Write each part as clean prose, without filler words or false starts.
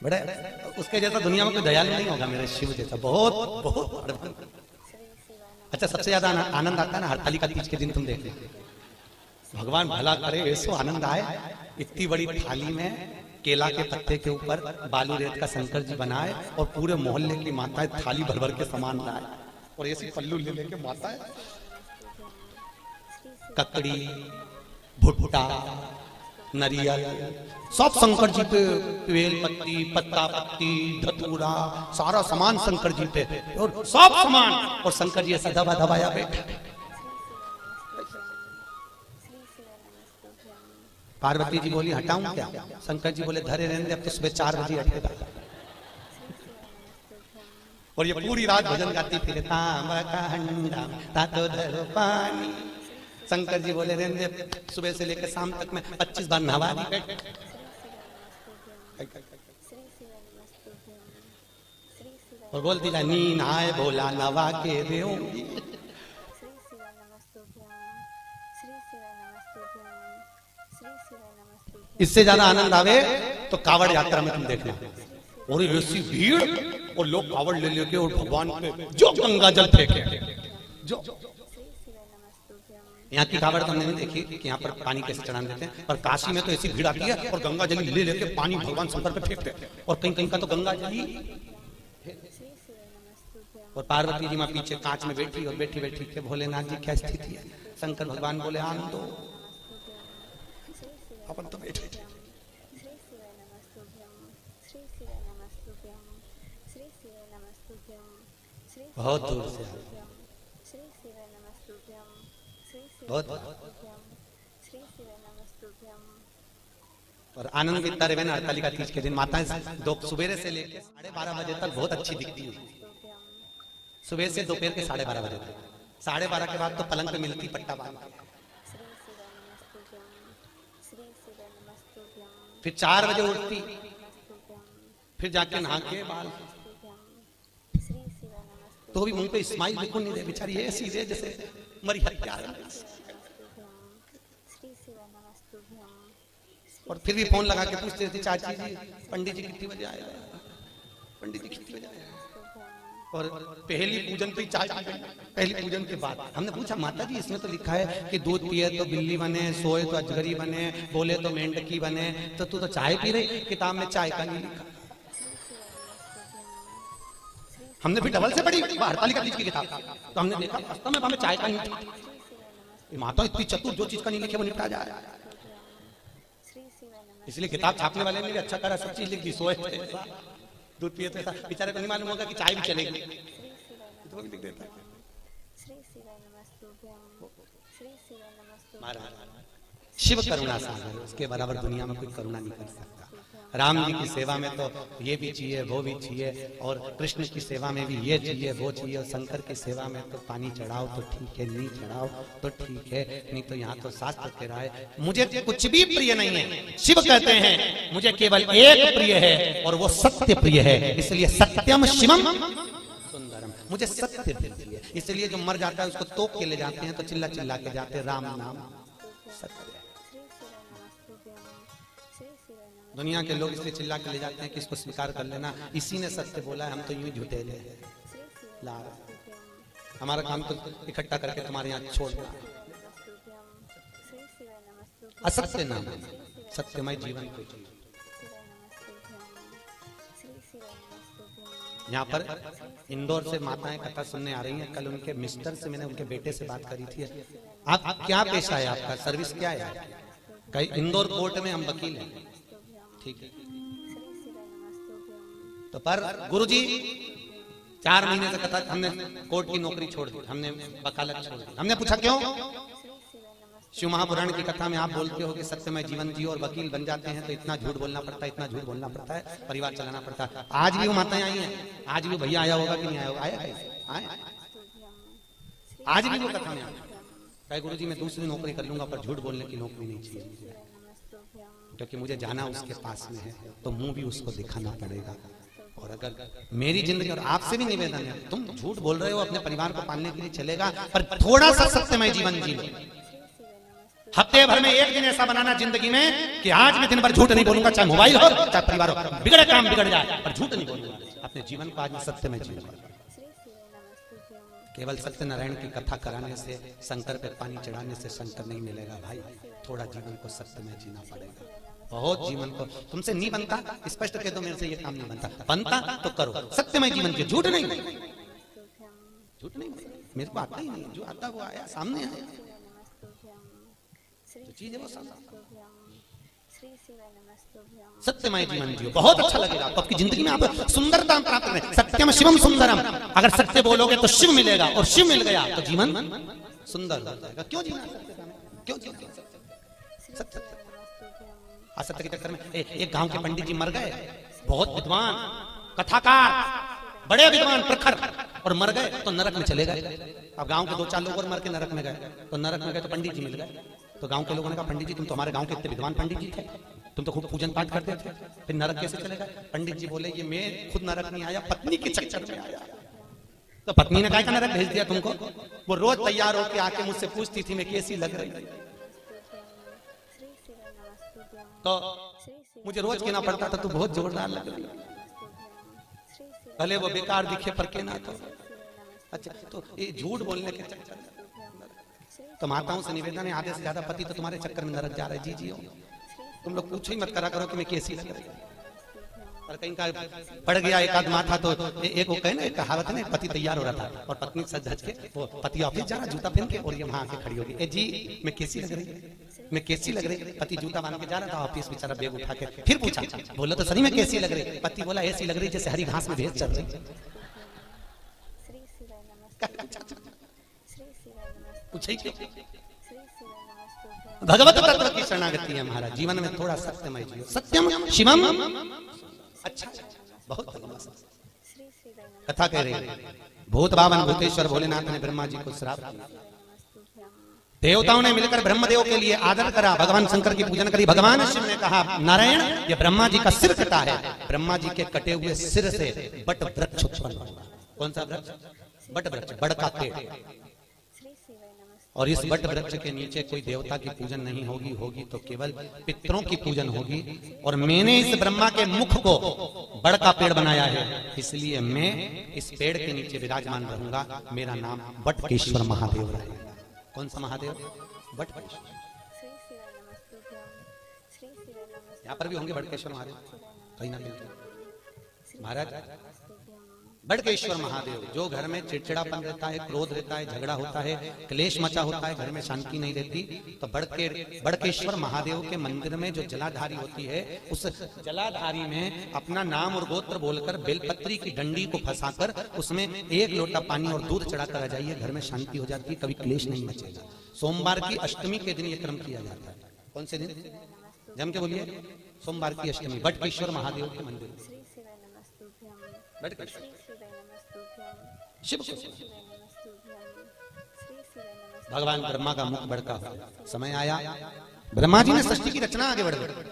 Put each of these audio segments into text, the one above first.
बड़े उसके जैसा दुनिया में कोई दयालु नहीं होगा मेरे शिव जैसा, बहुत बहुत। अच्छा, सबसे ज्यादा आनंद आता है ना हरतालिका तीज के दिन, तुम देख भगवान भला करे ऐसो आनंद आए। इतनी बड़ी थाली में केला के पत्ते के ऊपर बालू रेत का शंकर जी बनाए और पूरे मोहल्ले की माताएं थाली भर भर के सामान लाए और ऐसी पल्लू ले लेके माताएं ककड़ी, भुट्टा, नरियल सब शंकर जी पे, बेल पत्ती, पत्ता पत्ती, धतूरा, सारा सामान शंकर जी पे और सब सामान, और शंकर जी ऐसा दबा दबाया बैठे। पार्वती जी बोली हटाऊं क्या? शंकर जी बोले धरे रहने दे, अब तो सुबह 4 बजे हटेगा। और ये पूरी रात भजन गाती फिर तांबा का हंडा तातो धरो पानी। शंकर जी बोले रहने दे, सुबह से लेकर शाम तक में 25 बार नहवा दी बैठ। और बोलती जा नीन आए भोला नवा के देऊंगी। इससे ज्यादा आनंद आवे तो कावड़ यात्रा में तुम देखना, और ऐसी भीड़ और लोग कावड़ ले लेके और भगवान पे जो गंगा जल फेंके। जो यहाँ की कावड़ तो हमने नहीं देखी कि यहाँ पर पानी कैसे चढ़ाने देते हैं, पर काशी में तो ऐसी भीड़ आती है और गंगा जल ले लेके पानी भगवान शंकर पे फेंकते हैं, और कहीं कहीं का तो गंगा जल ही। और पार्वती जी माँ पीछे कांच में बैठी और बैठी बैठी के भोलेनाथ जी क्या स्थिति है। शंकर भगवान बोले आन दो, अपन तो बैठे। बहुत दूर से बहुत, और आनंद इतना रहे ना हरतालिका तीज के दिन माताएं दो सुबह से लेकर 12:30 बजे तक बहुत अच्छी दिखती है। सुबह से दोपहर के 12:30 बजे तक, 12:30 के बाद तो पलंग पे मिलती पट्टा बांध के। फिर 4 बजे उठती, फिर जाके नहा के बाल, तो भी मुंह पे स्माइल बिल्कुल नहीं दे बेचारी, ये सीधे जैसे मरी हत्या। और फिर भी फोन लगा के पूछते थे चाची जी पंडित जी कितनी बजे आए, पंडित जी कितनी बजे आए। और पहली पूजन पे चाय पी गई, पहली पूजन के बाद हमने पूछा माता जी इसमें तो लिखा है कि दूध पिए तो बिल्ली बने, सोए तो अजगरी बने, बोले तो मेंढकी बने, तो तू तो चाय पी रही, किताब में चाय का नहीं लिखा। हमने भी डबल से पढ़ी हरतालिका तीज की किताब, तो हमने देखा वास्तव में हमें चाय का नहीं था। माता इतनी चतुर, जो चीज का नहीं लिखे वो निपटा जाए। इसलिए किताब छापने वाले ने भी अच्छा करा, सब चीज लिख दी, सोए दूध पिए तो ऐसा, बेचारे को नहीं मालूम होगा कि चाय भी चलेगी तो भी लिख देता है। शिव करुणा सागर, उसके बराबर दुनिया में कोई करुणा नहीं कर सकता। राम जी की सेवा में तो ये भी चाहिए वो भी चाहिए, और कृष्ण की सेवा में भी ये चाहिए वो चाहिए, और शंकर की सेवा में तो पानी चढ़ाओ तो ठीक है, नहीं चढ़ाओ तो ठीक है, नहीं तो यहाँ तो शास्त्र कह रहा है मुझे कुछ भी प्रिय नहीं है। शिव कहते हैं मुझे केवल एक प्रिय है और वो सत्य प्रिय है, इसलिए सत्यम शिवम सुंदरम, मुझे सत्य प्रिय है। इसलिए जो मर जाता है उसको तोप के ले जाते हैं तो चिल्ला चिल्ला के जाते राम नाम सत्य। दुनिया के लोग इसलिए चिल्ला के ले जाते हैं कि इसको स्वीकार कर लेना, इसी ने सत्य बोला है, हम तो यूं झूठे ले ला, हमारा काम तो इकट्ठा करके तुम्हारे यहाँ छोड़ना। असत्य नाम सत्यमय जीवन को जियो। यहाँ पर इंदौर से माताएं कथा सुनने आ रही हैं। कल उनके मिस्टर से मैंने उनके बेटे से बात करी थी, आप क्या पेशा है, आपका सर्विस क्या है? कहीं इंदौर कोर्ट में हम वकील हैं, ठीक है। तो पर गुरुजी 4 महीने से कथा, हमने कोर्ट की नौकरी छोड़ दी, हमने वकालत छोड़ दी। हमने पूछा क्यों? शिव महापुराण की कथा में आप बोलते हो कि सत्यमय जीवन जियो, और वकील बन जाते हैं तो इतना झूठ बोलना पड़ता है, इतना झूठ बोलना पड़ता है, परिवार चलाना पड़ता है। आज भी वो माताएं आई हैं, आज भी भैया आया होगा कि नहीं आया होगा, आया कैसे आए, आज भी वो कथा में आया, गुरुजी मैं दूसरी नौकरी कर लूंगा पर झूठ बोलने की नौकरी नहीं चाहिए, क्योंकि मुझे जाना उसके पास में है तो मुंह भी उसको दिखाना पड़ेगा। और अगर मेरी जिंदगी, और आपसे भी निवेदन है, तुम झूठ बोल रहे हो अपने परिवार को पालने के लिए चलेगा, पर थोड़ा सा सत्यमय जीवन जी लो, हफ्ते भर में एक दिन ऐसा बनाना जिंदगी में कि आज मैं दिन भर झूठ नहीं बोलूंगा, चाहे मोबाइल हो चाहे परिवार हो, बिगड़े काम बिगड़ जाए पर झूठ नहीं बोलूंगा। अपने जीवन को आज मैं सत्य में जीऊंगा। केवल सत्यनारायण की कथा कराने से, शंकर पे पानी चढ़ाने से शंकर नहीं मिलेगा भाई। थोड़ा जीवन को सत्य में जीना पड़ेगा। बहुत जीवन को तुमसे नहीं बनता, स्पष्ट कह दो मेरे से ये काम नहीं बनता, बनता तो करो सत्य में जीवन जियो, झूठ नहीं, झूठ नहीं। मेरे को आता ही नहीं, जो आता वो आया सामने आया, जो चीज है वो सामने। सत्यमय जीवन जियो, बहुत अच्छा लगेगा आपको। आपकी जिंदगी में आप सुंदरता प्राप्त करें। सत्यम शिवम सुंदरम, अगर सत्य बोलोगे तो शिव मिलेगा, और शिव मिल गया तो जीवन सुंदर हो जाएगा। क्यों जीना सत्य में, क्यों जीना सत्य? असत्य के चक्कर में एक गांव के पंडित जी मर गए, बहुत विद्वान कथाकार, बड़े विद्वान प्रखर, और मर गए तो नरक में चले गए। अब गांव के 2-4 लोग और मर के नरक में गए, तो नरक में गए तो पंडित जी मिल गए। तो गांव के लोगों ने कहा पंडित जी तुम तो हमारे गांव के इतने विद्वान पंडित जी थे, तुम तो खूब पूजन पाठ करते थे, फिर नरक कैसे चले गए? पंडित जी बोले ये मैं खुद नरक नहीं आया, पत्नी के चक्कर में आया। तो पत्नी ने कहा नरक भेज दिया तुमको? वो रोज तैयार होके आके मुझसे पूछती थी मैं कैसी लग रही, तो मुझे रोज कहना पड़ता था तू बहुत जोरदार लग रही, भले वो बेकार दिखे पर कहना तो अच्छा। तो ये झूठ बोलने के चक्कर, तो माताओं से निवेदन है आधे से ज्यादा पति तो तुम्हारे चक्कर में नरक जा रहे। जी जी तुम लोग पूछो ही मत करा करो कि मैं कैसी लग रही। और कहीं का पड़ गया एक आध माथा तो एक वो कहे ना, एक कहावत है ना, पति तैयार हो रहा था और पत्नी सज धज के, वो पति ऑफिस जा रहा जूता पहन के, और ये वहां आके खड़ी होगी, ए जी मैं कैसी लग रही, मैं कैसी लग रही? पति जूता बांध के जा रहा था ऑफिस, बेचारा बैग उठा के फिर पूछा बोलो तो सही में कैसी लग रही? पति बोला ऐसी लग रही जैसे हरी घास में भैंस चल रही। भगवत तत्व की शरणागति है महाराज। जीवन में थोड़ा सत्यमय जियो, सत्यम शिवम। अच्छा बहुत कथा कह रही है। भूत बावन भूतेश्वर भोलेनाथ ने ब्रह्मा जी को श्राप दिया। देवताओं ने मिलकर ब्रह्मदेव के लिए आदर करा, भगवान शंकर की पूजन करी। भगवान शिव ने कहा नारायण ये ब्रह्मा जी का सिर कटा है। ब्रह्मा जी के कटे हुए सिर से बट वृक्ष उत्पन्न हुआ। कौन सा वृक्ष? बट वृक्ष, बड़ का पेड़। और इस बट वृक्ष के नीचे कोई देवता की पूजन नहीं होगी, होगी तो केवल पितरों की पूजन होगी। और मैंने इस ब्रह्मा के मुख को बड़ का पेड़ बनाया है, इसलिए मैं इस पेड़ के नीचे विराजमान रहूंगा। मेरा नाम बटकेश्वर महादेव रहेगा। कौन सा महादेव? बटकेश्वर। यहाँ पर भी होंगे बटकेश्वर महादेव, कहीं ना कहीं। महाराज बड़केश्वर महादेव, जो घर में चिड़चिड़ापन रहता है, क्रोध रहता है, झगड़ा होता है, क्लेश मचा होता है, घर में शांति नहीं रहती, तो बड़केश्वर महादेव के मंदिर में जो जलाधारी होती है, उस जलाधारी में अपना नाम और गोत्र बोलकर बेलपत्री की डंडी को फंसाकर उसमें 1 लोटा पानी और दूध चढ़ाकर आ जाइए, घर में शांति हो जाती है, कभी क्लेश नहीं मचेगा। सोमवार की अष्टमी के दिन यह क्रम किया जाता है। कौन से दिन? जम के बोलिए। सोमवार की अष्टमी, बटकेश्वर महादेव के मंदिर। शिव भगवान ब्रह्मा का मुख बड़का हो। समय आया, ब्रह्मा जी ने सृष्टि की रचना आगे बढ़ गई।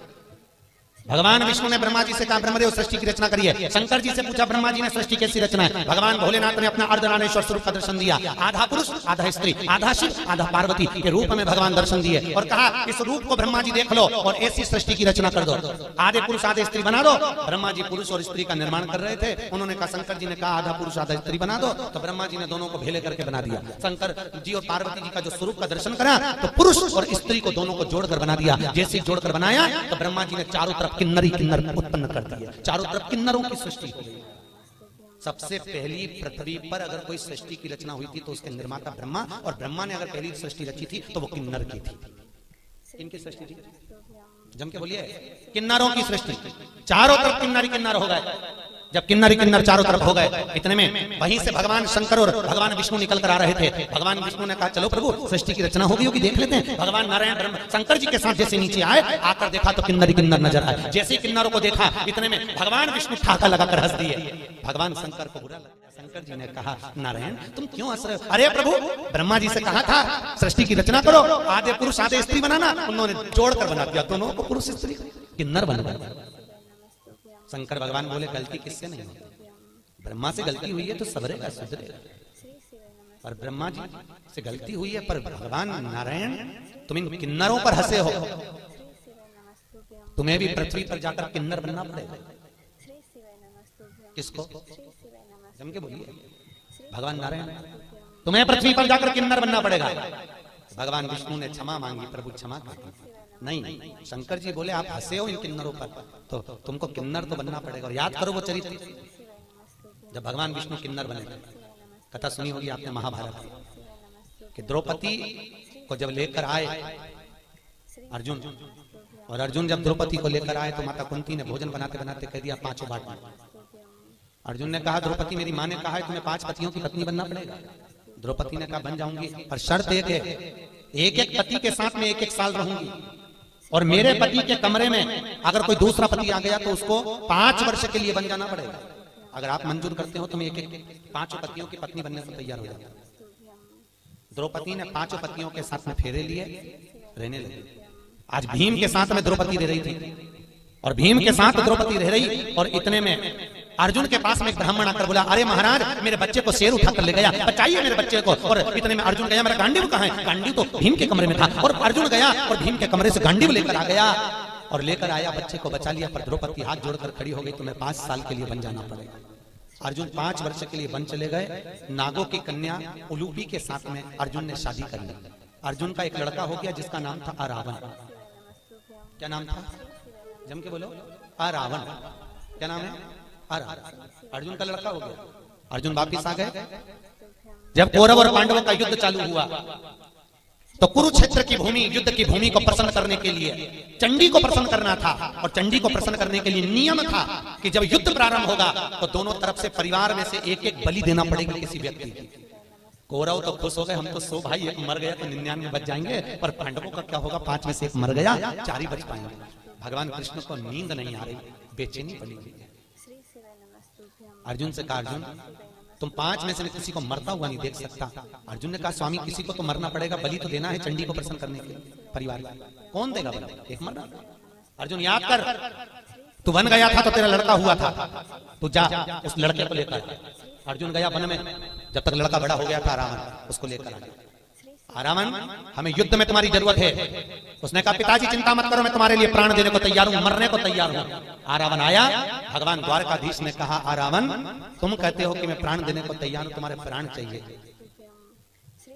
भगवान विष्णु ने ब्रह्मा जी से कहा ब्रह्मदेव सृष्टि की रचना करिए। शंकर जी से पूछा ब्रह्मा जी ने सृष्टि कैसी रचना है? भगवान भोलेनाथ ने अपना अर्धनारेश्वर स्वरूप का दर्शन दिया। आधा पुरुष आधा स्त्री, आधा शिव आधा पार्वती के रूप में भगवान दर्शन दिए और कहा इस रूप को ब्रह्मा जी देख लो और ऐसी सृष्टि की रचना कर दो। आधे पुरुष आधे स्त्री बना दो। ब्रह्मा जी पुरुष और स्त्री का निर्माण कर रहे थे। उन्होंने कहा, शंकर जी ने कहा आधा पुरुष आधा स्त्री बना दो, तो ब्रह्मा जी ने दोनों को भेले करके बना दिया। शंकर जी और पार्वती जी का जो स्वरूप का दर्शन करा तो पुरुष और स्त्री को दोनों को जोड़कर बना दिया। जैसे जोड़कर बनाया तो ब्रह्मा जी ने चारों तरफ किन्नरी किन्नर उत्पन्न कर दिया। चारों तरफ किन्नरों की सृष्टि हो गई। सबसे पहली पृथ्वी पर अगर कोई सृष्टि की रचना हुई थी तो उसके निर्माता ब्रह्मा, और ब्रह्मा ने अगर पहली सृष्टि रची थी तो वो किन्नर की थी। इनकी सृष्टि थी, जम के बोलिए, किन्नरों की सृष्टि। चारों तरफ किन्नरी किन्नर हो गए। जब किन्नरी किन्नर चारों तरफ हो गए, इतने में वहीं से भगवान शंकर और भगवान विष्णु निकल कर आ रहे थे। भगवान विष्णु ने कहा चलो प्रभु सृष्टि की रचना होगी होगी देख लेते हैं। भगवान नारायण ब्रह्म शंकर जी के साथ जैसे नीचे आए, आकर देखा तो किन्नरी किन्नर नजर आए। जैसे ही किन्नरों को देखा, इतने में भगवान विष्णु ठाका लगाकर हंस दिए। भगवान शंकर को बुरा लगा। शंकर जी ने कहा नारायण तुम क्यों हंस रहे हो? अरे प्रभु ब्रह्मा जी से कहा था सृष्टि की रचना करो, आधे पुरुष आधे स्त्री बनाना, उन्होंने जोड़कर बना दिया, दोनों को पुरुष स्त्री किन्नर बना दिया। शंकर भगवान बोले गलती किससे नहीं होती, ब्रह्मा से गलती हुई है तो सबरेगा सुधरेगा। पर ब्रह्मा जी से गलती हुई है, पर भगवान नारायण तुम इन किन्नरों पर हंसे हो, तुम्हें भी पृथ्वी पर जाकर किन्नर बनना पड़ेगा। किसको? जम के बोलिए, भगवान नारायण, तुम्हें पृथ्वी पर जाकर किन्नर बनना पड़ेगा। भगवान विष्णु ने क्षमा मांगी, प्रभु क्षमा कर दी। नहीं, शंकर जी बोले आप हंसे हो इन किन्नरों पर, तो तुमको किन्नर तो बनना पड़ेगा। और याद करो वो चरित्र, जब भगवान विष्णु किन्नर बने थे, कथा सुनी होगी आपने महाभारत कि द्रौपदी को जब लेकर आए अर्जुन, और अर्जुन जब द्रौपदी को लेकर आए तो माता कुंती ने भोजन बनाते बनाते कह दिया 5 बांटना। अर्जुन ने कहा द्रौपदी मेरी माँ ने कहा है तुम्हें 5 पतियों की पत्नी बनना पड़ेगा। द्रौपदी ने कहा बन जाऊंगी, पर शर्त एक है, एक पति के साथ में 1 साल रहूंगी, और मेरे पति के कमरे में अगर कोई दूसरा पति आ गया तो उसको 5 वर्ष के लिए बन जाना पड़ेगा। अगर आप मंजूर करते हो तो मैं 5 पतियों की पत्नी बनने को तैयार हो जाऊंगा। द्रौपदी ने 5 पतियों के साथ में फेरे लिए, रहने लगी। आज भीम के साथ में द्रौपदी रह रही थी, और भीम के साथ द्रौपदी रह रही, और इतने में अर्जुन के पास में एक ब्राह्मण आकर बोला अरे महाराज मेरे बच्चे को शेर उठा कर ले गया, बचाइए मेरे बच्चे को। और इतने में अर्जुन गया, मेरा गांडीव कहाँ है? गांडीव तो भीम के कमरे में था। और अर्जुन गया और भीम के कमरे से गांडीव लेकर आ गया, और लेकर आया, बच्चे को बचा लिया। पर द्रौपदी हाथ जोड़कर खड़ी हो गई, तुम्हें 5 साल के लिए बन जाना पड़ेगा। अर्जुन 5 वर्ष के लिए बन चले गए। नागों की कन्या उलूपी के साथ में अर्जुन ने शादी कर ली। अर्जुन का एक लड़का हो गया जिसका नाम था अरावण। क्या नाम था? जम के बोलो, अरावण। क्या नाम है? अर्जुन का लड़का हो गया। अर्जुन वापिस आ गए। जब कौरव और पांडवों का युद्ध चालू हुआ तो कुरुक्षेत्र की भूमि, युद्ध की भूमि को प्रसन्न करने के लिए चंडी को प्रसन्न करना था, और चंडी को प्रसन्न करने के लिए नियम था कि जब युद्ध प्रारंभ होगा तो दोनों तरफ से परिवार में से एक बलि देना पड़ेगा किसी व्यक्ति की। कौरव तो खुश हो गए, हम तो 100 भाई, एक मर गया तो 99 बच जाएंगे, पर पांडवों का क्या होगा? 5 में से 1 मर गया, 4 ही बच पाएंगे। भगवान कृष्ण को नींद नहीं आ रही, बेचैनी बनी हुई है। अर्जुन से कहा अर्जुन तुम 5 में से किसी को मरता हुआ नहीं देख सकता। अर्जुन ने कहा स्वामी किसी को तो मरना पड़ेगा, बलि तो देना है चंडी को प्रसन्न करने के लिए परिवार का। कौन देगा बलि? एक मरना। अर्जुन याद कर, तू वन गया था तो तेरा लड़का हुआ था, तू जा उस लड़के को लेकर। अर्जुन गया वन में, जब तक लड़का बड़ा हो गया था रावण, उसको लेकर आया। रावण हमें युद्ध में तुम्हारी जरूरत है। उसने कहा पिताजी चिंता मत करो, मैं तुम्हारे लिए प्राण देने को तैयार हूं, मरने को तैयार हूं। आरावण आया, भगवान द्वारकाधीश ने कहा आरावण तुम कहते हो कि मैं प्राण देने को तैयार हूं, तुम्हारे प्राण चाहिए।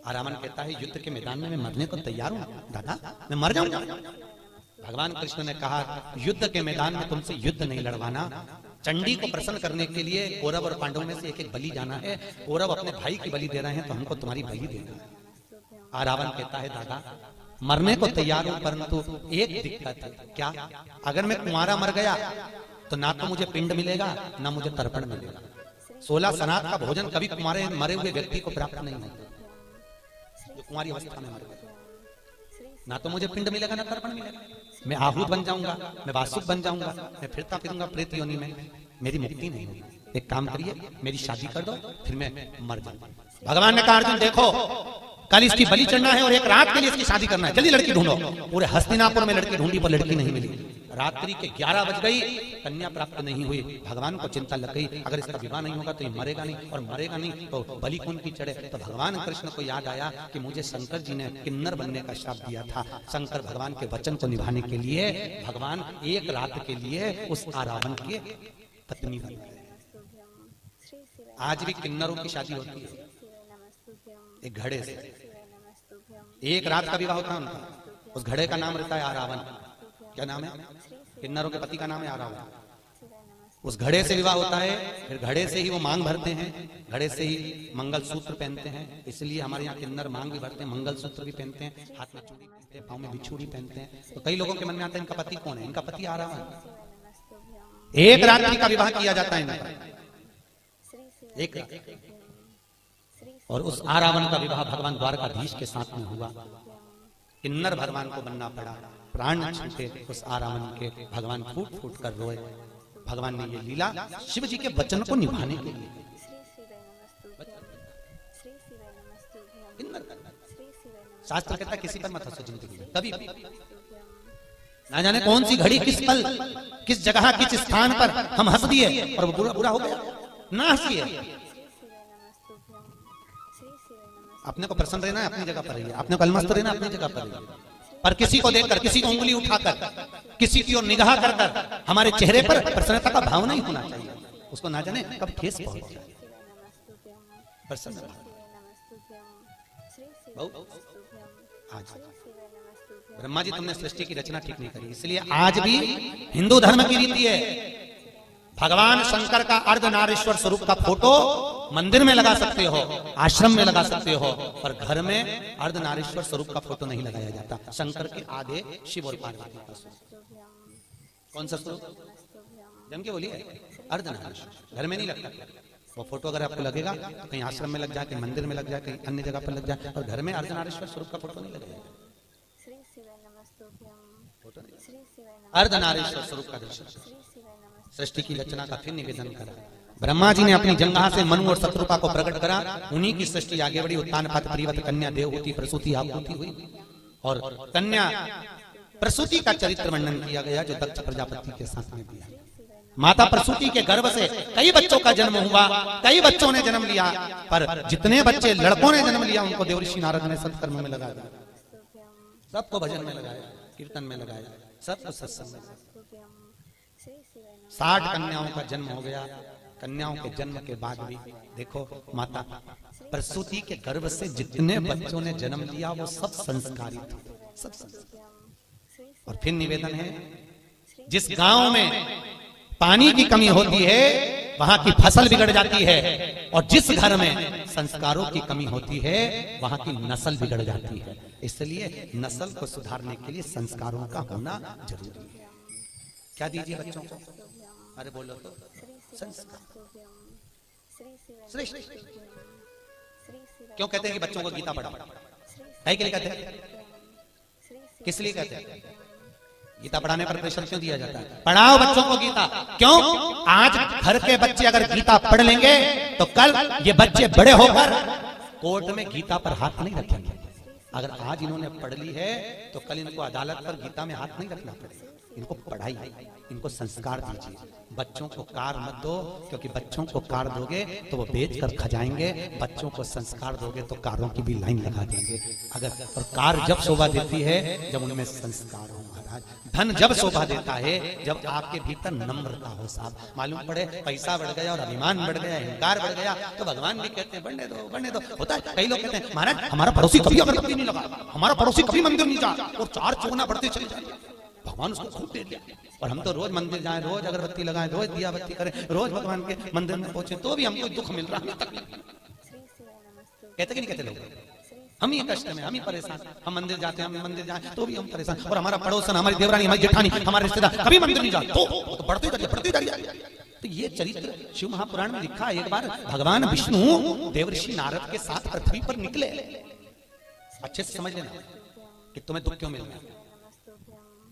आरावण कहता है युद्ध के मैदान में मैं मरने को तैयार हूं दादा, मैं मर जाऊंगा। भगवान कृष्ण ने कहा युद्ध के मैदान में तुमसे युद्ध नहीं लड़वाना, चंडी को प्रसन्न करने के लिए कौरव और पांडवों में से एक बलि जाना है। कौरव अपने भाई की बलि दे रहे हैं तो हमको तुम्हारी बलि देना है। रावण कहता है दादा मरने को तैयार हूं, परंतु एक दिक्कत है। क्या? अगर मैं कुंवारा मर गया तो ना तो मुझे पिंड मिलेगा ना मुझे तर्पण मिलेगा। 16 सनात का भोजन कभी कुंवारे मरे हुए व्यक्ति को प्राप्त नहीं होता। जो कुंवारी अवस्था में मर गया, ना तो मुझे पिंड मिलेगा ना तर्पण मिलेगा। मैं आहूत बन जाऊंगा, मैं वासुक बन जाऊंगा, मैं फिरता फिरूंगा प्रेत योनि में, मेरी मुक्ति नहीं होगी। एक काम करिए मेरी शादी कर दो, फिर मैं मर जाऊंगा। भगवान ने कहा अर्जुन देखो कल इसकी बलि चढ़ना है और एक रात के लिए इसकी शादी करना है, जल्दी लड़की ढूंढो। पूरे हस्तिनापुर में लड़की ढूंढी पर लड़की नहीं मिली। रात्रि के 11 बज गई, कन्या प्राप्त नहीं हुई। भगवान को चिंता लग गई अगर इसका विवाह नहीं होगा तो ये मरेगा नहीं, और मरेगा नहीं तो बलि कौन की चढ़े। तो भगवान कृष्ण को याद आया कि मुझे शंकर जी ने किन्नर बनने का श्राप दिया था। शंकर भगवान के वचन को निभाने के लिए भगवान एक रात के लिए उस आरावण की पत्नी बन गए। आज भी किन्नरों की शादी होती है एक घड़े से, एक रात का विवाह होता है उनका। उस घड़े का नाम रहता है आरावण। क्या नाम है? किन्नरों के पति का नाम है आरावण। उस घड़े से विवाह होता है, फिर घड़े से ही वो मांग भरते हैं, घड़े से ही मंगल सूत्र पहनते हैं। इसलिए हमारे यहाँ किन्नर मांग भी भरते हैं, मंगल सूत्र भी पहनते हैं, हाथ में चूड़ी पहनते हैं, पाँव में बिछूड़ी पहनते हैं। तो कई लोगों के मन में आता है इनका पति कौन है? इनका पति आरावण। एक रात्रि का विवाह किया जाता है इनका, एक रात। और उस आरावण का विवाह भगवान द्वारकाधीश के साथ में हुआ। किन्नर भगवान को बनना पड़ा, प्राण छूटे उस आरावण के। भगवान फूट फूट कर रोए। भगवान ने ये लीला शिव जी के वचन को निभाने के लिए। शास्त्र कहता किसी पर मत हंसो जिंदगी में कभी। ना जाने कौन सी घड़ी किस पल किस जगह किस स्थान पर हम हंस दिए और वो बुरा हो गया। ना हंसिए। अपने को प्रसन्न रहना है, अपनी जगह पर रहिए। अपने को अलमस्त रहना, अपनी जगह पर रहिए। पर किसी को देखकर, किसी को उंगली उठाकर, किसी की ओर निगाह कर कर हमारे चेहरे पर प्रसन्नता का भाव नहीं होना चाहिए। उसको ना जाने कब ठेस पहुंच जाए। प्रसन्न आज ब्रह्मा जी, तुमने सृष्टि की रचना ठीक नहीं करी, इसलिए आज भी हिंदू धर्म की रीति है, भगवान शंकर का अर्धनारीश्वर स्वरूप का फोटो मंदिर में लगा सकते हो, आश्रम में लगा सकते हो, पर घर में अर्धनारीश्वर स्वरूप का फोटो नहीं लगाया जाता। शंकर के आधे शिव और पार्वती का स्वरूप। कौन सा स्वरूप? जम के बोलिए, अर्धनारीश्वर। घर में नहीं लगता वो फोटो। अगर आपको लगेगा तो कहीं आश्रम में लग जाए, कहीं मंदिर में लग जाए, कहीं अन्य जगह पर लग जाए, और घर में अर्धनारीश्वर स्वरूप का फोटो नहीं लगेगा। अर्धनारीश्वर स्वरूप का दर्शन, सृष्टि की रचना का फिर निवेदन करा। ब्रह्मा जी ने अपनी जंघा से मनु और शत्रुपा को प्रकट करा, उन्हीं की सृष्टि आगे बढ़ी। उत्तानपाद परिवत कन्या देवहूति प्रसूति आहुति हुई, और कन्या प्रसूति का चरित्र वर्णन किया गया जो दक्ष प्रजापति के साथ में दिया। माता प्रसूति के गर्भ से कई बच्चों का जन्म हुआ, कई बच्चों ने जन्म लिया, पर जितने बच्चे लड़कों ने जन्म लिया उनको देवर्षि नारद ने सत्कर्म में लगा दिया, सबको भजन में लगाया, कीर्तन में लगाया, सबको सत्संग में। 60 कन्याओं का जन्म हो गया। कन्याओं के जन्म के बाद भी देखो, माता प्रसूति के गर्भ से जितने बच्चों ने जन्म लिया वो सब संस्कारी थे, सब संस्कारी। और फिर निवेदन है, जिस गांव में पानी की कमी होती है वहां की फसल बिगड़ जाती है, और जिस घर में संस्कारों की कमी होती है वहां की नस्ल बिगड़ जाती है। इसलिए नस्ल को सुधारने के लिए संस्कारों का होना जरूरी है। क्या दीजिए बच्चों को? अरे बोलो तो, संस्कार। श्रेष्ठ। क्यों कहते हैं कि बच्चों को गीता पढ़ाओ? है के लिए कहते हैं? किस लिए कहते हैं? गीता पढ़ाने पर प्रेशर क्यों दिया जाता है? पढ़ाओ बच्चों को गीता। क्यों? आज घर के बच्चे अगर गीता पढ़ लेंगे तो कल ये बच्चे बड़े होकर कोर्ट में गीता पर हाथ नहीं रखेंगे। अगर आज इन्होंने पढ़ ली है तो कल इनको अदालत पर गीता में हाथ नहीं रखना पड़ेगा। इनको पढ़ाइए, इनको संस्कार दीजिए। बच्चों को कार मत दो, क्योंकि बच्चों को कार दोगे तो वो बेच कर खजाएंगे। बच्चों को संस्कार दोगे तो कारों की भी लाइन लगा देंगे। अगर और कार जब शोभा देती है जब उनमें संस्कार हो महाराज। धन जब शोभा देता है जब आपके भीतर नम्रता हो साहब। मालूम पड़े पैसा बढ़ गया और अभिमान बढ़ गया, अहंकार बढ़ गया, तो भगवान भी कहते हैं बढ़ने दो, बढ़ने दो। होता है, कई लोग कहते हैं महाराज हमारा पड़ोसी कभी अगरबत्ती नहीं लगा, हमारा पड़ोसी कभी मंदिर नहीं जा, और 4 चौगुना बढ़ते चले जाए। भगवान उसको खूब दे दिया, और हम तो रोज मंदिर जाएं, रोज अगरबत्ती लगाएं, रोज दिया बत्ती करें, रोज भगवान के मंदिर में पहुंचे, तो भी हमको दुख मिल रहा है। कहते कि नहीं कहते लोग? हम ही कष्ट में, हम ही परेशान। हम मंदिर जाते हैं, हम मंदिर जाएं तो भी हम परेशान, और हमारा पड़ोसन, हमारी देवरानी, हमारी जेठानी, हमारे रिश्तेदार कभी मंदिर नहीं जाते, तो बढ़ते जाइए। तो ये चरित्र शिव महापुराण में लिखा। एक बार भगवान विष्णु देवर्षि नारद के साथ पृथ्वी पर निकले। अच्छे से समझ लेना कि तुम्हें दुख क्यों मिल रहा है,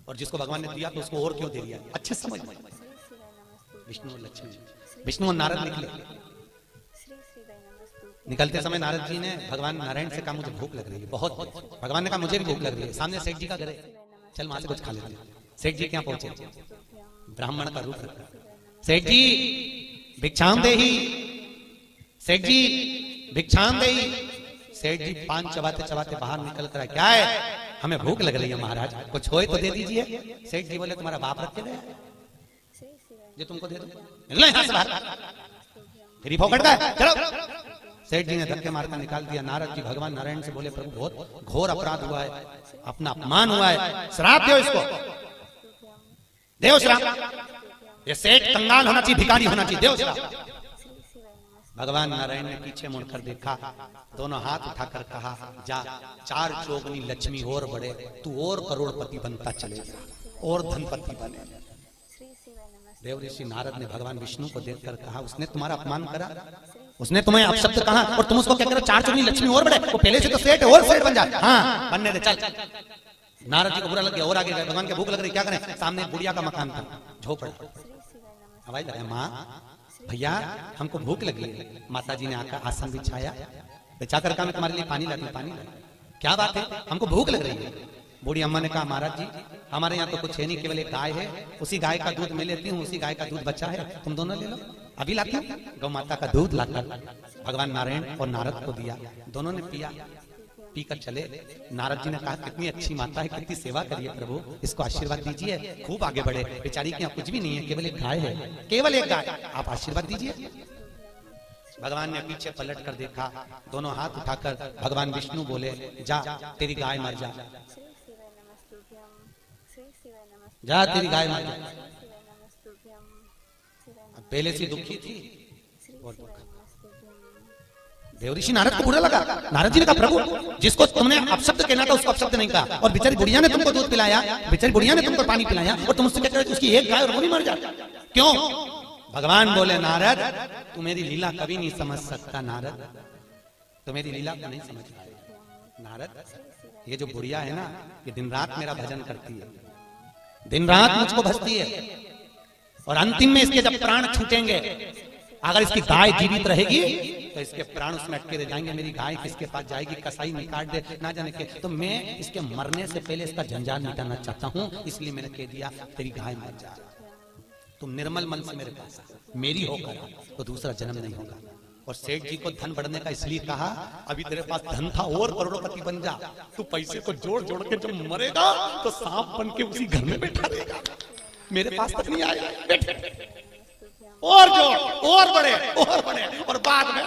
और जिसको भगवान ने दिया तो उसको और क्यों दे दिया। अच्छे से समझ। विष्णु और लक्ष्मी, विष्णु और नारद निकले। निकलते समय नारद जी ने भगवान नारायण से कहा मुझे भूख लग रही है बहुत। भगवान ने कहा मुझे भी भूख लग रही है। सामने सेठ जी का घर है, चल वहां से कुछ खा लेते हैं। सेठ जी क्या पहुंचे? ब्राह्मण का रूप रखा। सेठ जी भिक्षाम देही, सेठ जी भिक्षाम देही। सेठ जी पान चबाते चबाते बाहर निकल कर, क्या है? हमें भूख लग रही है महाराज, कुछ होए तो दे दीजिए। सेठ जी बोले तुम्हारा बाप रख के गया जो तुमको दे दो, निकलो यहां से बाहर, फिर फोकट का है, चलो। सेठ जी ने धक्के मारकर निकाल दिया। नारद जी भगवान नारायण से बोले प्रभु बहुत घोर अपराध हुआ है, अपना अपमान हुआ है, श्राप दो इसको, देव श्राप। ये सेठ कंगाल होना चाहिए, भिखारी होना चाहिए, देव श्राप। भगवान नारायण ने पीछे मुड़कर देखा, दोनों हाथ उठाकर कहा जा 4 चौगुनी लक्ष्मी और बढ़े, तू और करोड़पति बनता चलेगा, और धनपति बने। देवऋषि नारद ने भगवान विष्णु को देखकर कहा उसने तुम्हारा अपमान करा, उसने तुम्हें अपशब्द कहा, और तुम उसको क्या करो 4 चौगुनी लक्ष्मी और बढ़े, वो पहले से तो सेठ और सेठ बन जाए। हाँ बनने दे, चल। नारद जी को बुरा लग गया और आगे गए। भगवान की भूख लग रही, क्या करें? सामने बुढ़िया का मकान था, झोपड़ा। आवाज लगा, माँ भैया हमको भूख लगी है। माता जी ने आकर आसन बिछाया, बिछाकर कहा मैं तुम्हारे लिए पानी लाती हूँ, पानी ला। क्या बात है? हमको भूख लग रही है। बूढ़ी अम्मा ने कहा महाराज जी हमारे यहाँ तो कुछ है नहीं, केवल एक गाय है, उसी गाय का दूध मैं लेती हूँ, उसी गाय का दूध बचा है, तुम दोनों ले लो। अभी लाती हूँ। गौ माता का दूध लाकर भगवान नारायण और नारद को दिया, दोनों ने पिया, पीकर चले। नारद जी ने कहा कितनी अच्छी माता है, कितनी सेवा करिए प्रभु, इसको आशीर्वाद दीजिए, खूब आगे बढ़े। बेचारी के यहाँ कुछ भी नहीं है, केवल एक गाय है, केवल एक गाय, आप आशीर्वाद दीजिए। भगवान ने पीछे पलट कर देखा, दोनों हाथ उठाकर भगवान विष्णु बोले, जा तेरी गाय मर जा, जा तेरी गाय मर जा। पहले से दुखी थी, देवऋषि नारद को बुरा लगा। नारद जी ने कहा प्रभु जिसको तुमने अपशब्द कहना था उसको अपशब्द नहीं कहा, और बेचारी बुढ़िया ने तुमको दूध पिलाया, बेचारी बुढ़िया ने तुमको पानी पिलाया, और तुम उससे कहते हो उसकी एक गाय और वो नहीं मर जाता, क्यों? भगवान बोले नारद तू मेरी लीला कभी नहीं समझ सकता, नारद तो मेरी लीला को नहीं समझ पाए। नारद ये जो बुढ़िया है ना, ये दिन रात मेरा भजन करती है, दिन रात मुझको भजती है, और अंतिम में इसके जब प्राण छूटेंगे, अगर इसकी गाय जीवित रहेगी तो इसके प्राण उसमें अटके रह जाएंगे, मेरी गाय किसके पास जाएगी, कसाई में काट दे ना जाने के, तो मैं इसके मरने से पहले इसका जंजाल मिटाना चाहता हूँ, इसलिए मैंने कह दिया तेरी गाय मर जा, तुम निर्मल मन से मेरे पास मेरी होकर तो दूसरा जन्म नहीं होगा। और सेठ जी को धन बढ़ने का इसलिए कहा, अभी तेरे पास धन था और करोड़पति बन जा, तू पैसे को जोड़ जोड़ के जब मरेगा तो सांप बन के उसी घर में बैठा रहेगा, मेरे पास तक नहीं आएगा, बैठ और जोड़ और बड़े और बाद में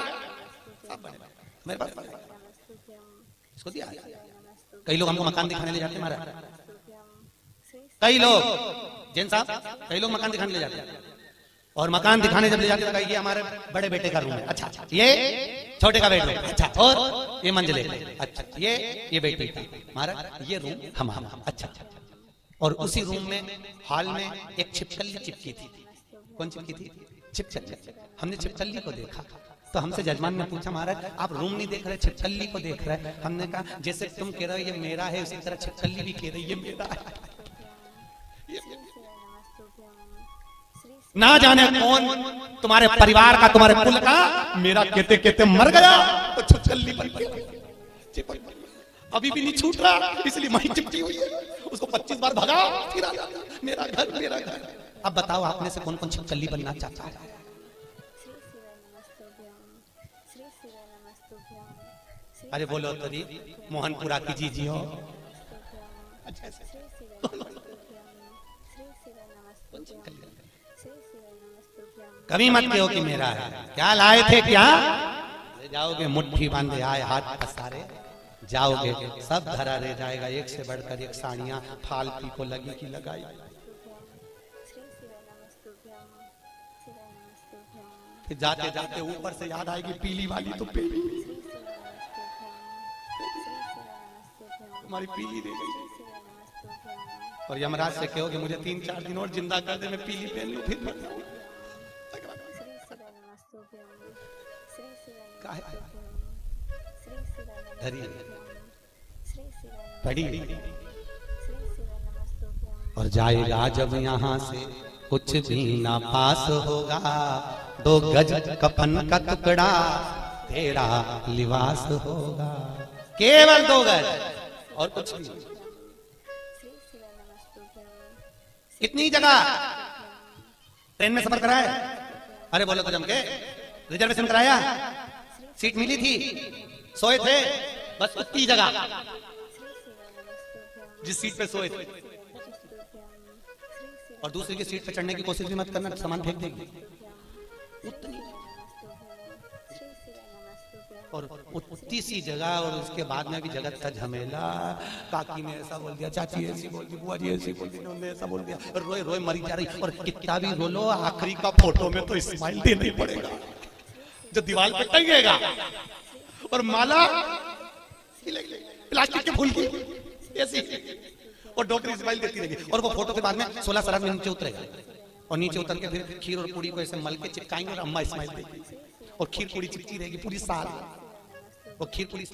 सब बने मेरे पास इसको दिया। कई लोग हमको मकान दिखाने ले जाते महाराज, कई लोग जैन साहब कई लोग मकान दिखाने ले जाते हैं, और मकान दिखाने जब ले जाते हैं ये हमारे बड़े बेटे का रूम है, अच्छा ये छोटे का बेडरूम, अच्छा और ये मंजिले, अच्छा ये बेटी का, महाराज ये रूम हम अच्छा, और उसी रूम में हॉल में एक छिपकली चिपकी थी। कौन चिपकी थी? छिपकली। हमने छिपकली को देखा तो हमसे जजमान ने पूछा महाराज आप रूम नहीं देख रहे, छिपकली को देख रहे? हमने कहा जैसे तुम कह रहे हो ये मेरा है, उसी तरह छिपकली भी कह रही है मेरा है। ना जाने कौन तुम्हारे परिवार का, तुम्हारे कुल का, मेरा कहते कहते मर गया तो छिपकली बन गया, अभी भी नहीं छूट रहा, इसलिए वहीं चिपकी हुई है, उसको 25 बार भगा फिर आ जाता, मेरा घर मेरा घर। अब बताओ आप में से कौन कौन छिपकली बनना चाहता है? अरे बोलो तो जी, मोहनपुरा की जी हो, कभी मत कहो कि मेरा है, क्या लाए थे क्या ले जाओगे, मुट्ठी बांधे आए हाथ पसारे जाओगे, सब धरा रह जाएगा, एक से बढ़कर एक साड़ियां फालतू को लगी की लगाई। फिर जाते जाते ऊपर से याद आएगी पीली वाली तो पीली, तुम्हारी पीली दे गई, और यमराज से कहो कि मुझे 3-4 दिन और जिंदा कर दे, मैं पीली पहन लूं फिर मर जाऊं। पड़ी और जाएगा जब यहाँ से कुछ भी ना पास होगा, 2 गज कफन का टुकड़ा तेरा लिबास होगा, केवल 2 गज और कुछ नहीं। कितनी जगह ट्रेन में सफर कराया? अरे बोलो तो जम के, रिजर्वेशन कराया, सीट मिली थी, सोए थे, बस उतनी जगह जिस सीट पे सोए थे, और दूसरी की सीट पे चढ़ने की कोशिश भी मत करना, सामान फेंक देगी। और उतनी सी जगह, और उसके बाद में भी जगत का झमेला, काकी ने ऐसा बोल दिया, चाची ऐसी बोल दी, बुआ जी ऐसी बोल दी, उन्होंने ऐसा बोल दिया, रोए रोए मरी जा रही, और कितना भी रो लो आखिरी का फोटो में तो स्माइल देना ही पड़ेगा, जो दीवार पे टंगेगा, और माला प्लास्टिक के फूल की ऐसी, और डॉक्टर स्माइल देती रहेगी, और वो फोटो के बाद में 16 शराब में नीचे उतरेगा, और नीचे उतर के फिर खीर और पूरी को ऐसे मल के चिपकाएंगे, और अम्मा स्माइल देगी, और खीर पूरी चिपकी रहेगी पूरी साल, वो खीर पूरी